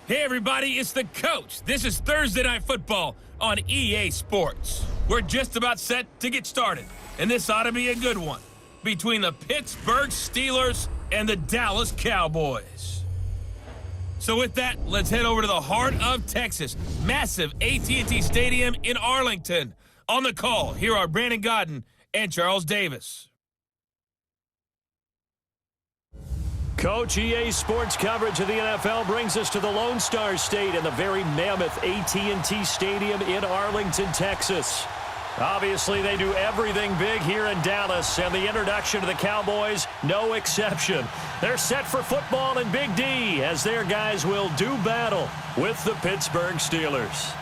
Hey everybody, it's the coach. This is Thursday Night Football on EA Sports. We're just about set to get started, and this ought to be a good one between the Pittsburgh Steelers and the Dallas Cowboys. So with that, let's head over to the heart of Texas, massive AT&T Stadium in Arlington. On the call, here are Brandon Godden and Charles Davis. Coach, EA Sports coverage of the NFL brings us to the Lone Star State and the very mammoth AT&T Stadium in Arlington, Texas. Obviously, they do everything big here in Dallas, and the introduction to the Cowboys, no exception. They're set for football in Big D as their guys will do battle with the Pittsburgh Steelers.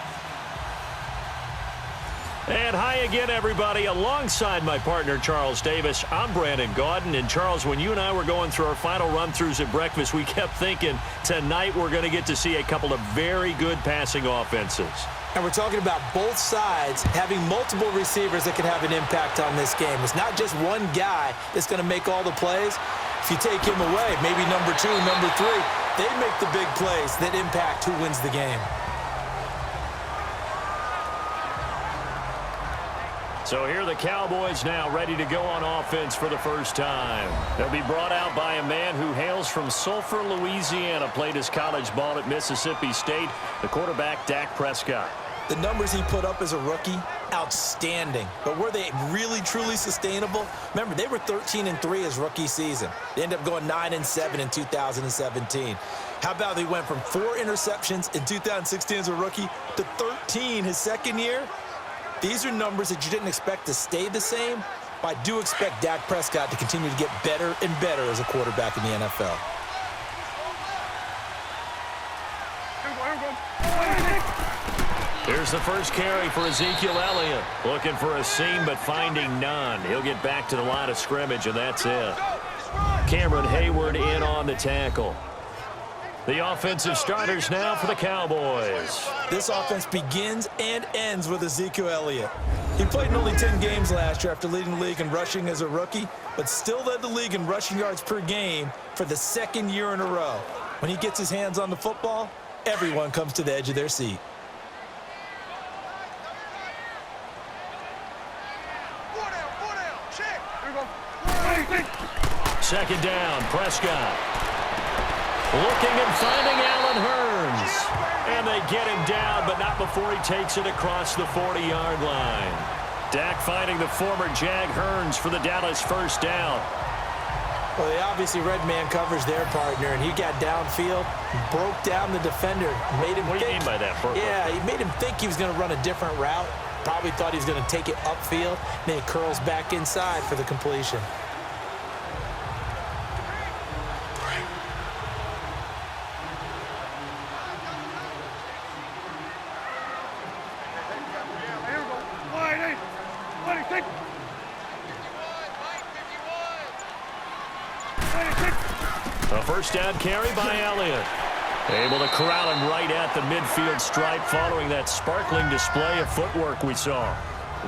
And hi again, everybody. Alongside my partner, Charles Davis, I'm Brandon Godden. And, Charles, when you and I were going through our final run-throughs at breakfast, we kept thinking tonight we're going to get to see a couple of very good passing offenses. And we're talking about both sides having multiple receivers that can have an impact on this game. It's not just one guy that's going to make all the plays. If you take him away, maybe number 2, number 3, they make the big plays that impact who wins the game. So here are the Cowboys now ready to go on offense for the first time. They'll be brought out by a man who hails from Sulphur, Louisiana, played his college ball at Mississippi State, the quarterback Dak Prescott. The numbers he put up as a rookie, outstanding. But were they really, truly sustainable? Remember, they were 13-3 his rookie season. They ended up going 9-7 in 2017. How about they went from 4 interceptions in 2016 as a rookie to 13 his second year? These are numbers that you didn't expect to stay the same, but I do expect Dak Prescott to continue to get better and better as a quarterback in the NFL. Here's the first carry for Ezekiel Elliott. Looking for a seam, but finding none. He'll get back to the line of scrimmage, and that's it. Cameron Hayward in on the tackle. The offensive starters now for the Cowboys. This offense begins and ends with Ezekiel Elliott. He played in only 10 games last year after leading the league in rushing as a rookie, but still led the league in rushing yards per game for the second year in a row. When he gets his hands on the football, everyone comes to the edge of their seat. Second down, Prescott. Looking and finding Allen Hurns. And they get him down, but not before he takes it across the 40-yard line. Dak finding the former Jag Hurns for the Dallas first down. Well, they obviously red man coverage their partner, and he got downfield, broke down the defender, made him What do you mean by that, Burke? Yeah, he made him think he was going to run a different route. Probably thought he was going to take it upfield. Then he curls back inside for the completion. A first down carry by Elliott. Able to corral him right at the midfield stripe following that sparkling display of footwork we saw.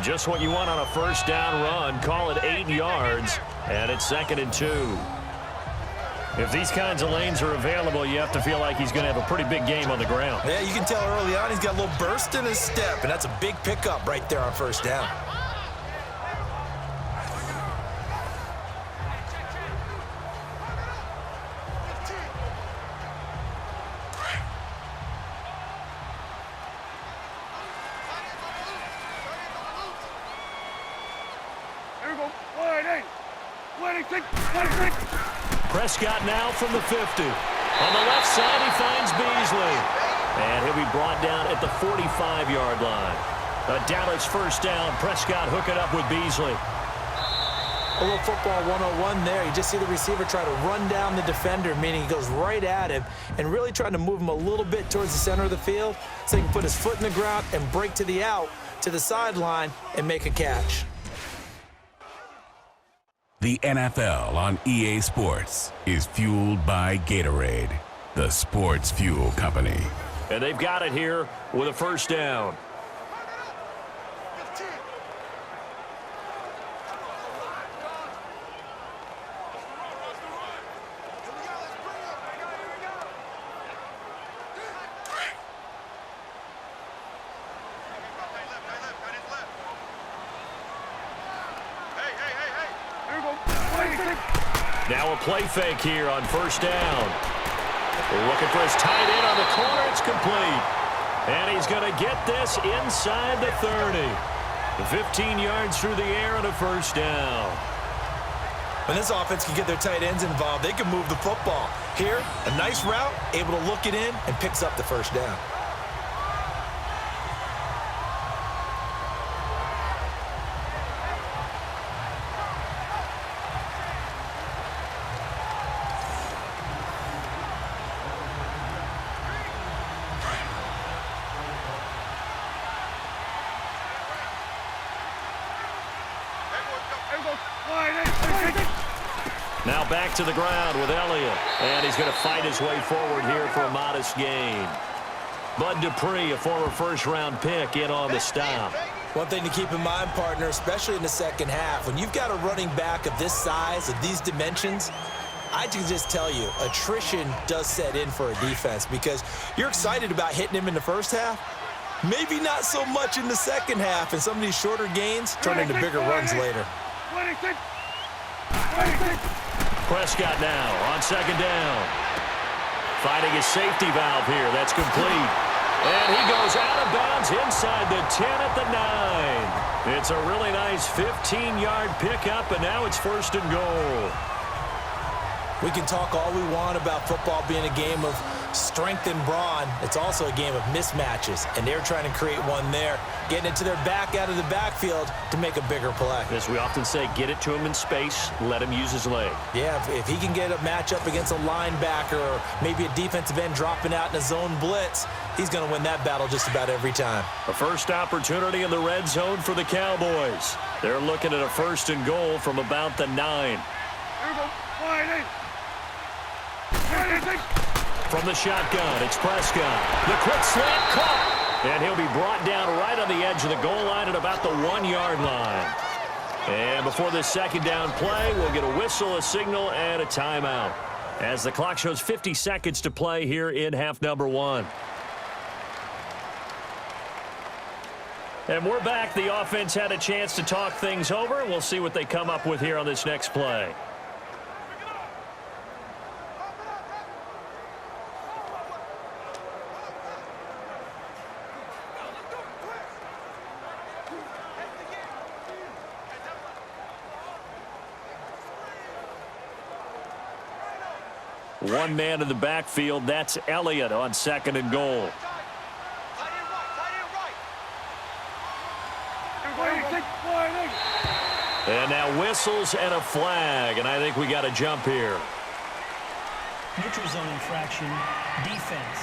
Just what you want on a first down run. Call it 8 yards, and it's 2nd and 2. If these kinds of lanes are available, you have to feel like he's going to have a pretty big game on the ground. Yeah, you can tell early on he's got a little burst in his step, and that's a big pickup right there on first down. Prescott now from the 50. On the left side, he finds Beasley. And he'll be brought down at the 45-yard line. A Dallas first down. Prescott hook it up with Beasley. A little football 101 there. You just see the receiver try to run down the defender, meaning he goes right at him and really trying to move him a little bit towards the center of the field so he can put his foot in the ground and break to the out, to the sideline, and make a catch. The NFL on EA Sports is fueled by Gatorade, the sports fuel company. And they've got it here with a first down. Now a play fake here on first down. They're looking for his tight end on the corner. It's complete. And he's going to get this inside the 30. 15 yards through the air and a first down. When this offense can get their tight ends involved, they can move the football. Here, a nice route, able to look it in, and picks up the first down. Now back to the ground with Elliott. And he's going to fight his way forward here for a modest gain. Bud Dupree, a former first-round pick, in on the stop. One thing to keep in mind, partner, especially in the second half, when you've got a running back of this size, of these dimensions, I can just tell you, attrition does set in for a defense because you're excited about hitting him in the first half. Maybe not so much in the second half, and some of these shorter gains turn into bigger runs later. Prescott now on second down. Finding his safety valve here. That's complete. And he goes out of bounds inside the 10 at the 9. It's a really nice 15-yard pickup, and now it's first and goal. We can talk all we want about football being a game of strength and brawn. It's also a game of mismatches, and they're trying to create one there, getting it to their back out of the backfield to make a bigger play. As we often say, get it to him in space, let him use his leg. Yeah, if he can get a matchup against a linebacker or maybe a defensive end dropping out in a zone blitz, he's going to win that battle just about every time. A first opportunity in the red zone for the Cowboys. They're looking at a first and goal from about the 9. From the shotgun, it's Prescott. The quick slant caught. And he'll be brought down right on the edge of the goal line at about the 1-yard line. And before this second down play, we'll get a whistle, a signal, and a timeout, as the clock shows 50 seconds to play here in half number 1. And we're back. The offense had a chance to talk things over, and we'll see what they come up with here on this next play. One man in the backfield, that's Elliott on second and goal. And now whistles and a flag, and I think we got a jump here. Neutral zone infraction, defense.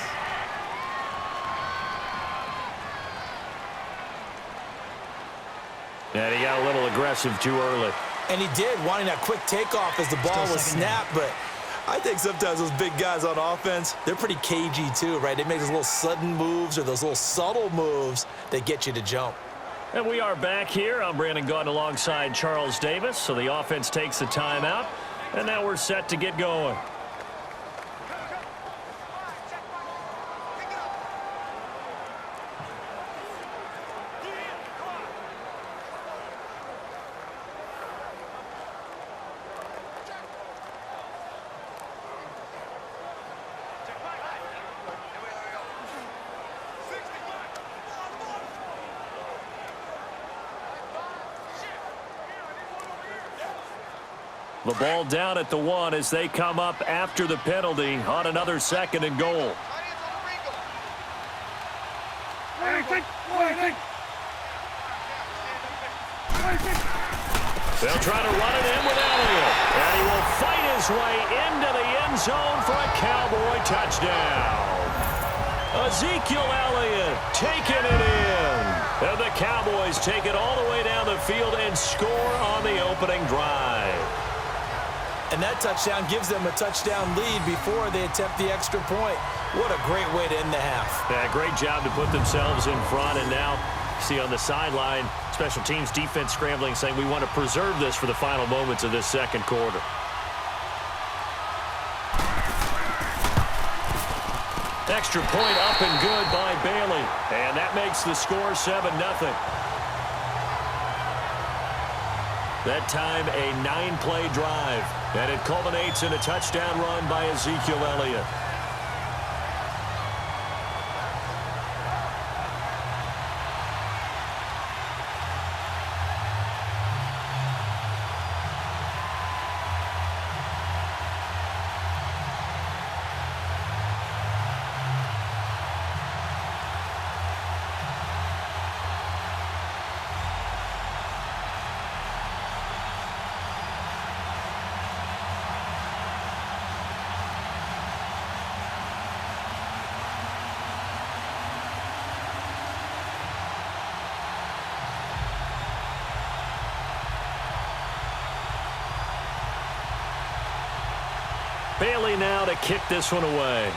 And he got a little aggressive too early. And he did, wanting that quick takeoff as the ball was snapped, but I think sometimes those big guys on offense, they're pretty cagey too, right? They make those little sudden moves or those little subtle moves that get you to jump. And we are back here. I'm Brandon Gaudin alongside Charles Davis. So the offense takes a timeout, and now we're set to get going. The ball down at the 1 as they come up after the penalty on another second and goal. They'll try to run it in with Elliott. And he will fight his way into the end zone for a Cowboy touchdown. Ezekiel Elliott taking it in. And the Cowboys take it all the way down the field and score on the opening drive. And that touchdown gives them a touchdown lead before they attempt the extra point. What a great way to end the half. Yeah, great job to put themselves in front. And now, see on the sideline, special teams defense scrambling, saying we want to preserve this for the final moments of this second quarter. Extra point up and good by Bailey. And that makes the score 7-0. That time a 9-play drive, and it culminates in a touchdown run by Ezekiel Elliott. Bailey now to kick this one away.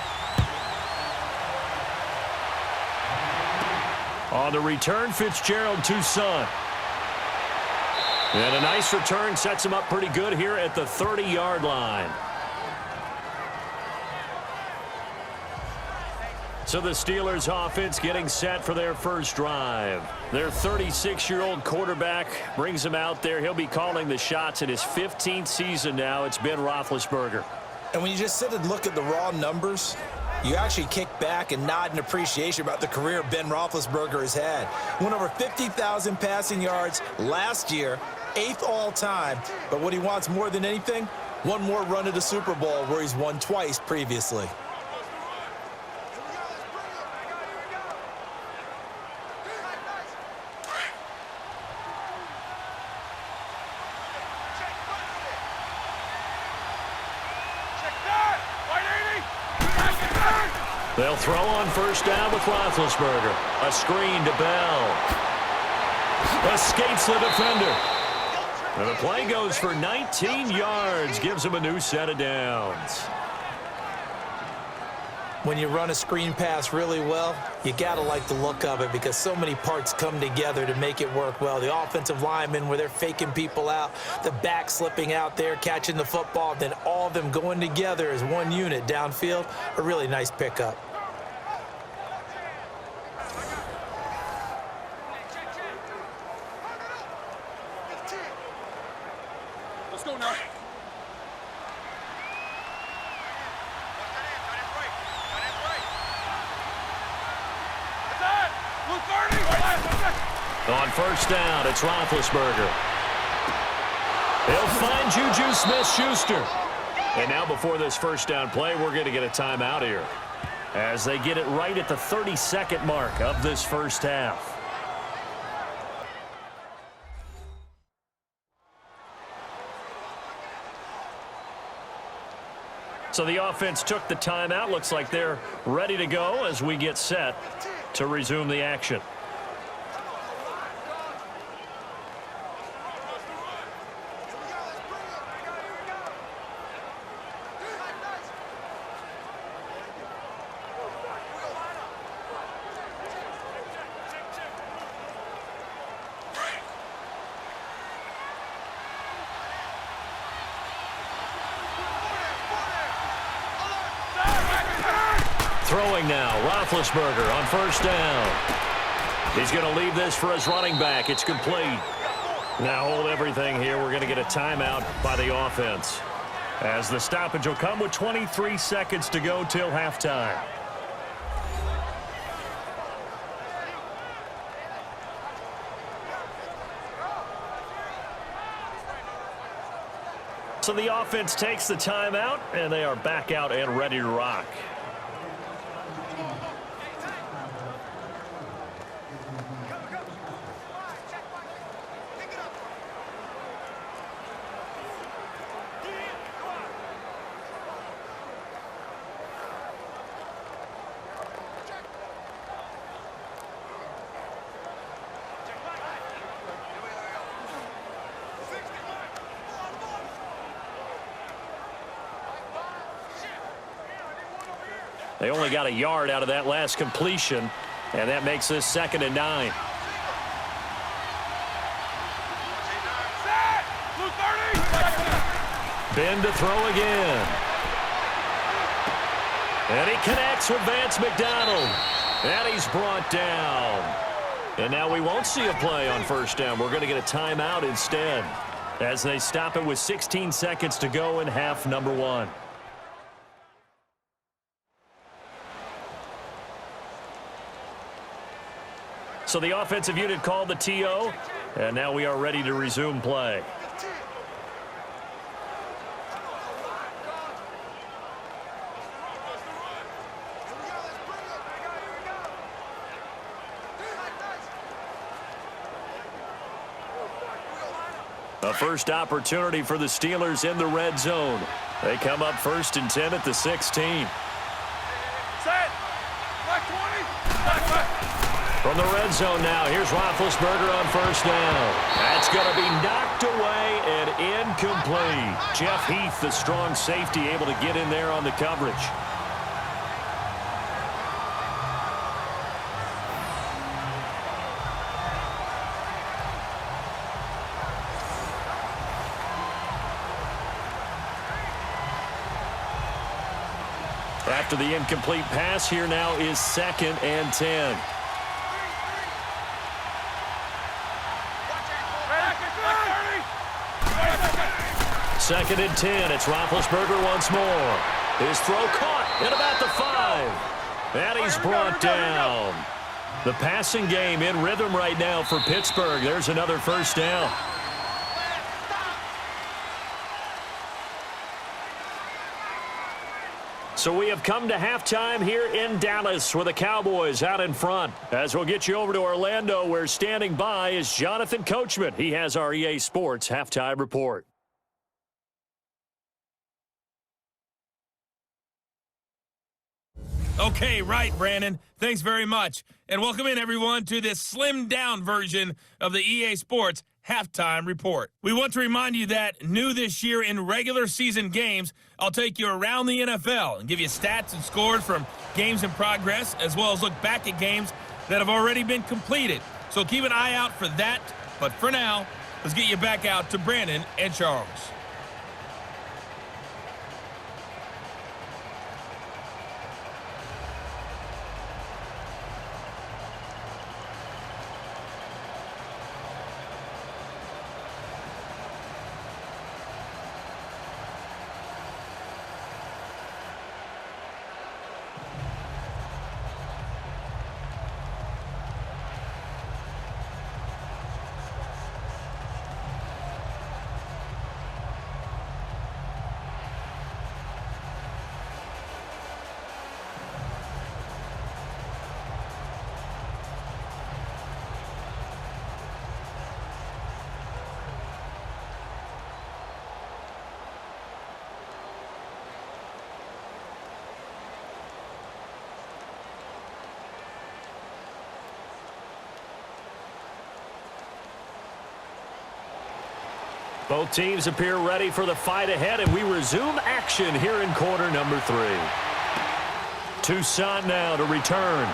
On the return, Fitzgerald Toussaint. And a nice return sets him up pretty good here at the 30-yard line. So the Steelers offense getting set for their first drive. Their 36-year-old quarterback brings him out there. He'll be calling the shots in his 15th season now. It's Ben Roethlisberger. And when you just sit and look at the raw numbers, you actually kick back and nod in appreciation about the career Ben Roethlisberger has had. Went over 50,000 passing yards last year, 8th all-time. But what he wants more than anything, one more run at the Super Bowl where he's won twice previously. They'll throw on first down with Roethlisberger. A screen to Bell. Escapes the defender. And the play goes for 19 yards. Gives him a new set of downs. When you run a screen pass really well, you got to like the look of it because so many parts come together to make it work well. The offensive linemen where they're faking people out, the back slipping out there, catching the football, then all of them going together as one unit downfield. A really nice pickup. Let's go now. On first down, it's Roethlisberger. He'll find Juju Smith-Schuster. And now before this first down play, we're going to get a timeout here as they get it right at the 32nd mark of this first half. So the offense took the timeout. Looks like they're ready to go as we get set to resume the action. Throwing now, Roethlisberger on first down. He's going to leave this for his running back. It's complete. Now hold everything here. We're going to get a timeout by the offense, as the stoppage will come with 23 seconds to go till halftime. So the offense takes the timeout, and they are back out and ready to rock. They only got a yard out of that last completion, and that makes this 2nd and 9. Ben to throw again. And he connects with Vance McDonald. And he's brought down. And now we won't see a play on first down. We're going to get a timeout instead. as they stop it with 16 seconds to go in half number 1. So the offensive unit called the TO, and now we are ready to resume play. A first opportunity for the Steelers in the red zone. They come up 1st and 10 at the 16. Set. Black 20. From the red zone now, here's Roethlisberger on 1st down. That's going to be knocked away and incomplete. Jeff Heath, the strong safety, able to get in there on the coverage. After the incomplete pass, here now is 2nd and 10. Second and 10. It's Roethlisberger once more. His throw caught at about the 5. And he's brought down. The passing game in rhythm right now for Pittsburgh. There's another 1st down. So we have come to halftime here in Dallas with the Cowboys out in front. As we'll get you over to Orlando, where standing by is Jonathan Coachman. He has our EA Sports halftime report. Okay, right, Brandon. Thanks very much. And welcome in, everyone, to this slimmed-down version of the EA Sports Halftime Report. We want to remind you that new this year in regular season games, I'll take you around the NFL and give you stats and scores from games in progress, as well as look back at games that have already been completed. So keep an eye out for that. But for now, let's get you back out to Brandon and Charles. Both teams appear ready for the fight ahead, and we resume action here in quarter number 3. Toussaint now to return.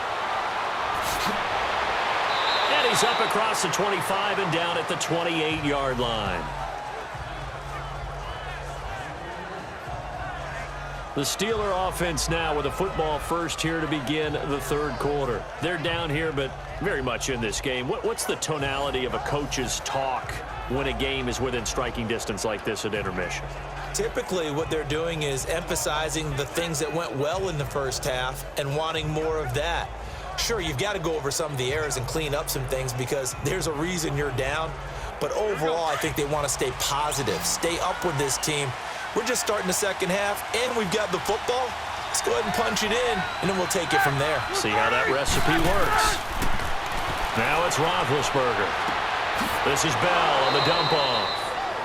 And he's up across the 25 and down at the 28-yard line. The Steeler offense now with a football first here to begin the 3rd quarter. They're down here, but very much in this game. What's the tonality of a coach's talk when a game is within striking distance like this at intermission? Typically, what they're doing is emphasizing the things that went well in the first half and wanting more of that. Sure, you've got to go over some of the errors and clean up some things because there's a reason you're down. But overall, I think they want to stay positive, stay up with this team. We're just starting the second half, and we've got the football. Let's go ahead and punch it in, and then we'll take it from there. See how that recipe works. Now it's Roethlisberger. This is Bell on the dump-off.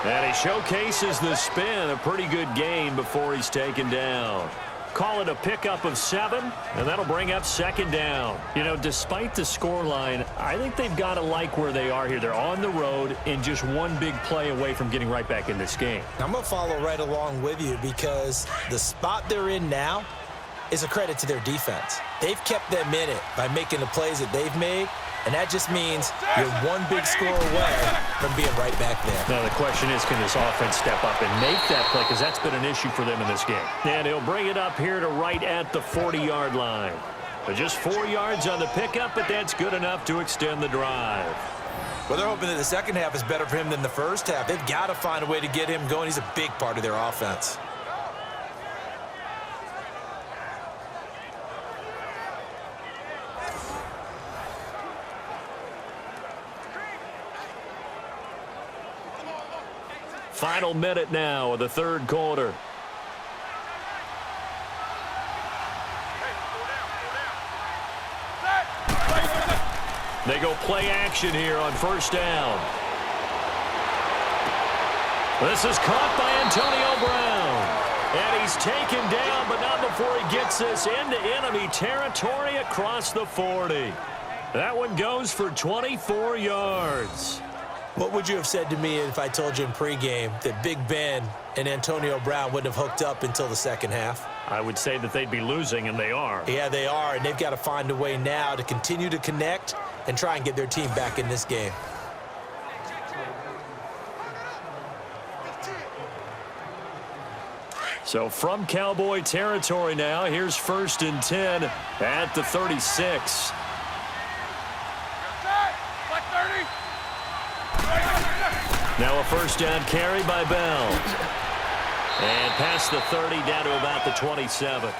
And he showcases the spin. A pretty good gain before he's taken down. Call it a pickup of 7, and that'll bring up 2nd down. You know, despite the scoreline, I think they've got to like where they are here. They're on the road and just one big play away from getting right back in this game. I'm going to follow right along with you because the spot they're in now is a credit to their defense. They've kept them in it by making the plays that they've made, and that just means you're one big score away from being right back there. Now the question is, can this offense step up and make that play? Because that's been an issue for them in this game. And he'll bring it up here to right at the 40-yard line. But just 4 yards on the pickup, but that's good enough to extend the drive. Well, they're hoping that the second half is better for him than the first half. They've got to find a way to get him going. He's a big part of their offense. Final minute now of the third quarter. They go play action here on first down. This is caught by Antonio Brown. And he's taken down, but not before he gets this into enemy territory across the 40. That one goes for 24 yards. What would you have said to me if I told you in pregame that Big Ben and Antonio Brown wouldn't have hooked up until the second half? I would say that they'd be losing, and they are. Yeah, they are, and they've got to find a way now to continue to connect and try and get their team back in this game. So from Cowboy territory now, here's 1st and 10 at the 36. Now a first down carry by Bell. And past the 30 down to about the 27.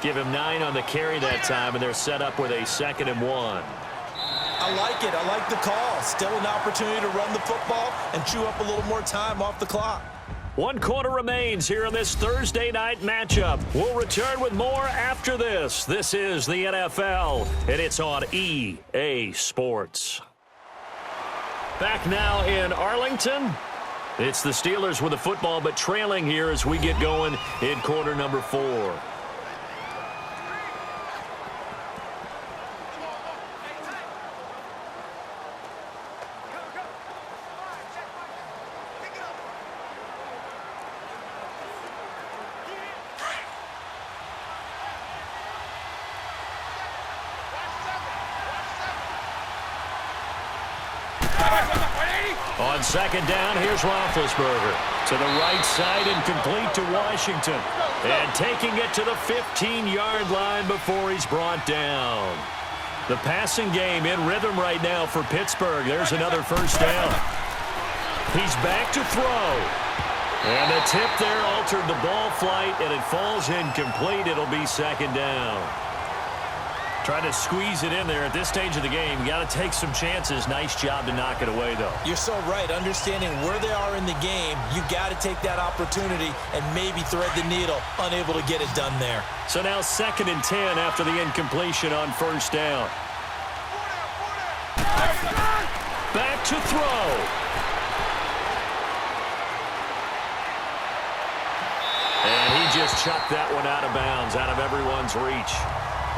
Give him 9 on the carry that time, and they're set up with a 2nd and 1. I like it. I like the call. Still an opportunity to run the football and chew up a little more time off the clock. 1 quarter remains here in this Thursday night matchup. We'll return with more after this. This is the NFL, and it's on EA Sports. Back now in Arlington. It's the Steelers with the football, but trailing here as we get going in quarter number 4. On 2nd down, here's Roethlisberger. To the right side and complete to Washington. And taking it to the 15-yard line before he's brought down. The passing game in rhythm right now for Pittsburgh. There's another first down. He's back to throw. And the tip there altered the ball flight, and it falls incomplete. It'll be 2nd down. Trying to squeeze it in there at this stage of the game. You got to take some chances. Nice job to knock it away, though. You're so right. Understanding where they are in the game, you got to take that opportunity and maybe thread the needle. Unable to get it done there. So now 2nd and 10 after the incompletion on first down. Back to throw. And he just chucked that one out of bounds, out of everyone's reach.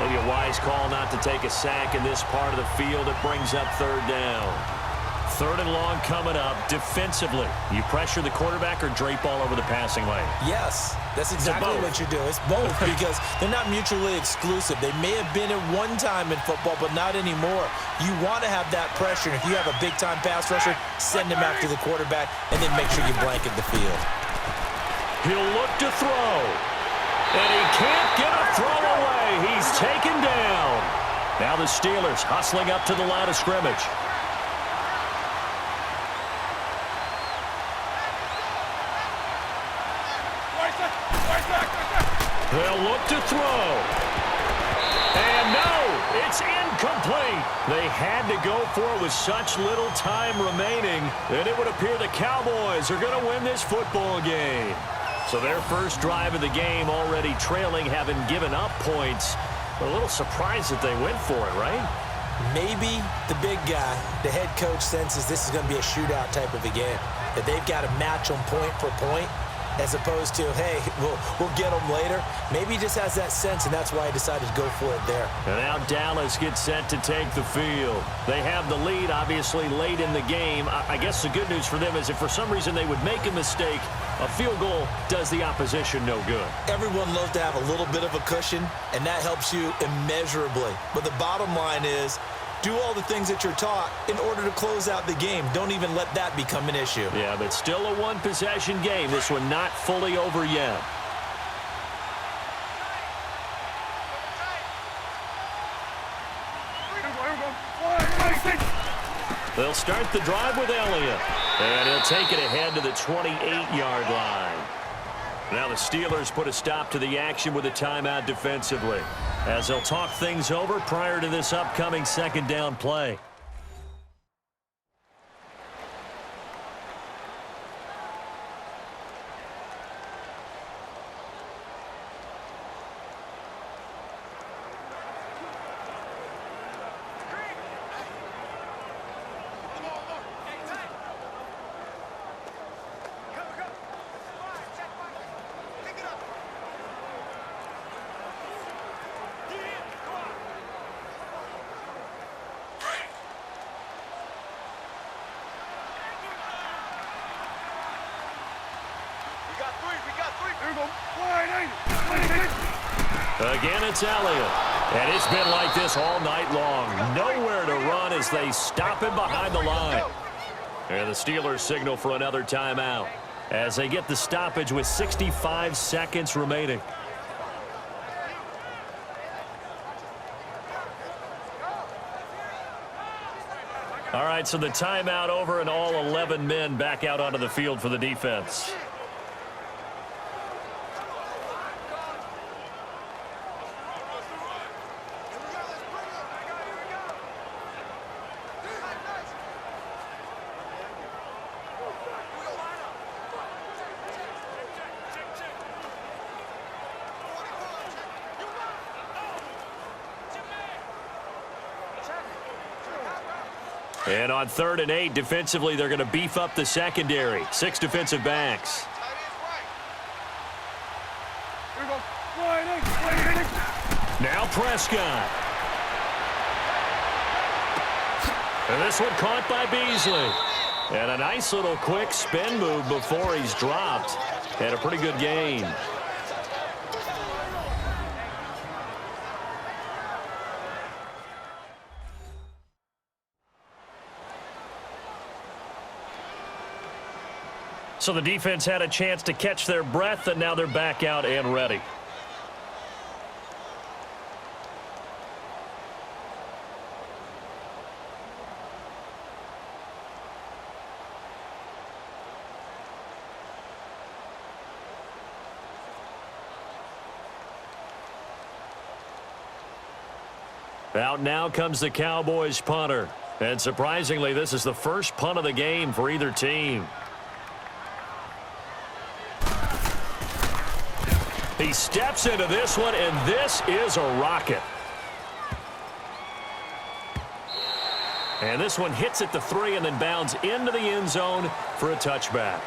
Maybe a wise call not to take a sack in this part of the field. It brings up 3rd down. 3rd and long coming up. Defensively, you pressure the quarterback or drape all over the passing lane? Yes, that's exactly what you do. It's both because they're not mutually exclusive. They may have been at one time in football, but not anymore. You want to have that pressure. If you have a big-time pass rusher, send him after the quarterback, and then make sure you blanket the field. He'll look to throw. And he can't get a throw away. He's taken down. Now the Steelers hustling up to the line of scrimmage. They'll look to throw. And no, it's incomplete. They had to go for it with such little time remaining, and it would appear the Cowboys are going to win this football game. So their first drive of the game already trailing, having given up points. A little surprised that they went for it, right? Maybe the big guy, the head coach, senses this is going to be a shootout type of a game. That they've got to match them point for point as opposed to, hey, we'll get them later. Maybe he just has that sense, and that's why he decided to go for it there. And now Dallas gets set to take the field. They have the lead, obviously, late in the game. I guess the good news for them is if for some reason they would make a mistake, a field goal does the opposition no good. Everyone loves to have a little bit of a cushion, and that helps you immeasurably. But the bottom line is, do all the things that you're taught in order to close out the game. Don't even let that become an issue. Yeah, but still a one-possession game. This one not fully over yet. They'll start the drive with Elliott. And he'll take it ahead to the 28-yard line. Now the Steelers put a stop to the action with a timeout defensively, as they'll talk things over prior to this upcoming second down play. Again, it's Elliott. And it's been like this all night long. Nowhere to run as they stop him behind the line. And the Steelers signal for another timeout as they get the stoppage with 65 seconds remaining. All right, so the timeout over and all 11 men back out onto the field for the defense. And on 3rd and 8, defensively, they're going to beef up the secondary. 6 defensive backs. Now Prescott. And this one caught by Beasley. And a nice little quick spin move before he's dropped. And a pretty good gain. So the defense had a chance to catch their breath, and now they're back out and ready. Out now comes the Cowboys punter. And surprisingly, this is the first punt of the game for either team. He steps into this one, and this is a rocket. And this one hits at the 3 and then bounds into the end zone for a touchback.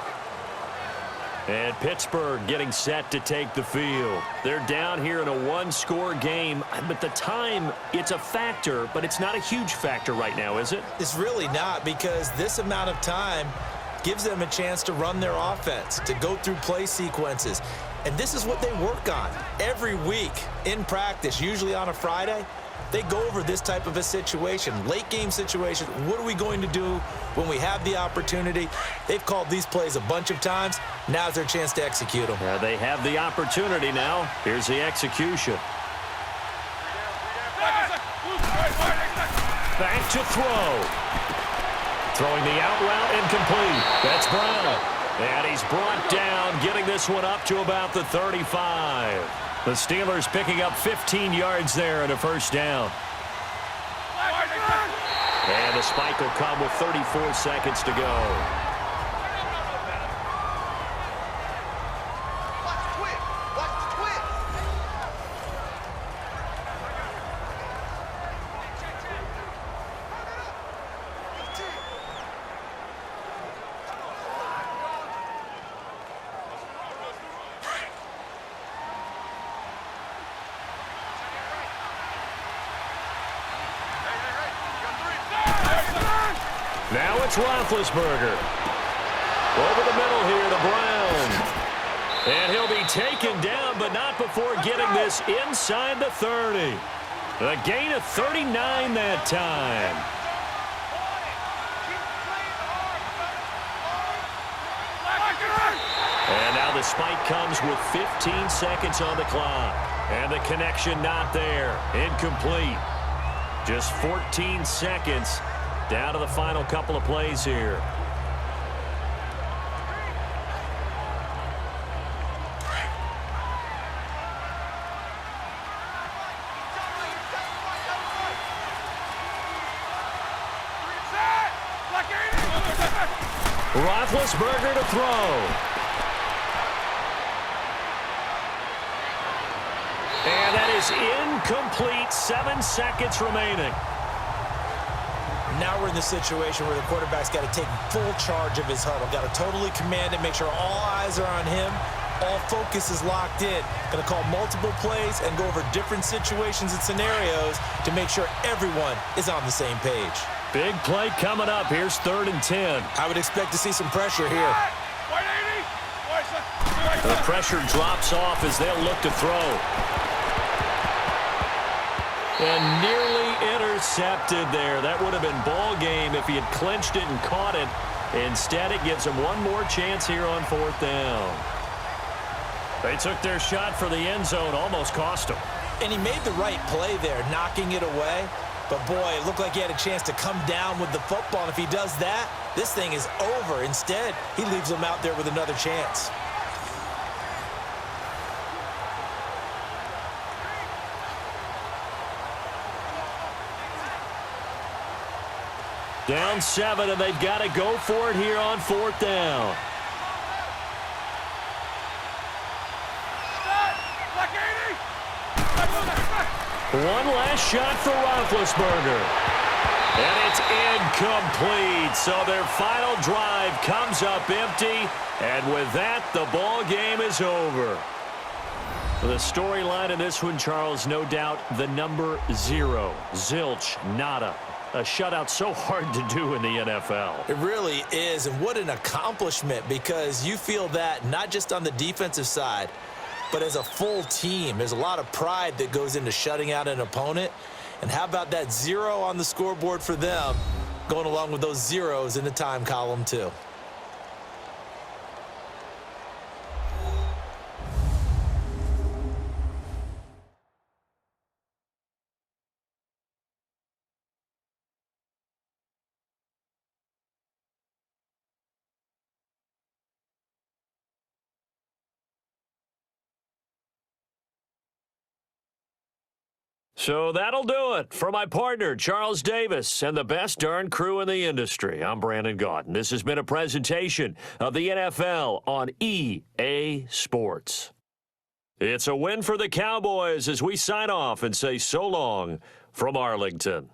And Pittsburgh getting set to take the field. They're down here in a one-score game, but the time, it's a factor, but it's not a huge factor right now, is it? It's really not, because this amount of time gives them a chance to run their offense, to go through play sequences. And this is what they work on every week in practice, usually on a Friday. They go over this type of a situation, late game situation. What are we going to do when we have the opportunity? They've called these plays a bunch of times. Now's their chance to execute them. They have the opportunity now. Here's the execution. Back to throw. Throwing the out route incomplete. That's Brown. And he's brought down, getting this one up to about the 35. The Steelers picking up 15 yards there and a first down. And the spike will come with 34 seconds to go. Now it's Roethlisberger. Over the middle here to Brown. And he'll be taken down, but not before getting this inside the 30. A gain of 39 that time. And now the spike comes with 15 seconds on the clock. And the connection not there. Incomplete. Just 14 seconds. Down to the final couple of plays here. Roethlisberger to throw. And that is incomplete. 7 seconds remaining. Now we're in the situation where the quarterback's got to take full charge of his huddle. Got to totally command it, make sure all eyes are on him. All focus is locked in. Going to call multiple plays and go over different situations and scenarios to make sure everyone is on the same page. Big play coming up. Here's 3rd and 10. I would expect to see some pressure here. The pressure drops off as they'll look to throw. And nearly intercepted there. That would have been ball game if he had clinched it and caught it. Instead, it gives him one more chance here on 4th down. They took their shot for the end zone, almost cost him. And he made the right play there, knocking it away. But, boy, it looked like he had a chance to come down with the football. And if he does that, this thing is over. Instead, he leaves him out there with another chance. Down 7, and they've got to go for it here on 4th down. One last shot for Roethlisberger. And it's incomplete. So their final drive comes up empty. And with that, the ball game is over. The storyline in this one, Charles, no doubt the number 0. Zilch, nada. A shutout so hard to do in the NFL. It really is, and what an accomplishment, because you feel that not just on the defensive side, but as a full team. There's a lot of pride that goes into shutting out an opponent. And how about that 0 on the scoreboard for them, going along with those zeros in the time column too. So that'll do it for my partner, Charles Davis, and the best darn crew in the industry. I'm Brandon Gaudin. This has been a presentation of the NFL on EA Sports. It's a win for the Cowboys as we sign off and say so long from Arlington.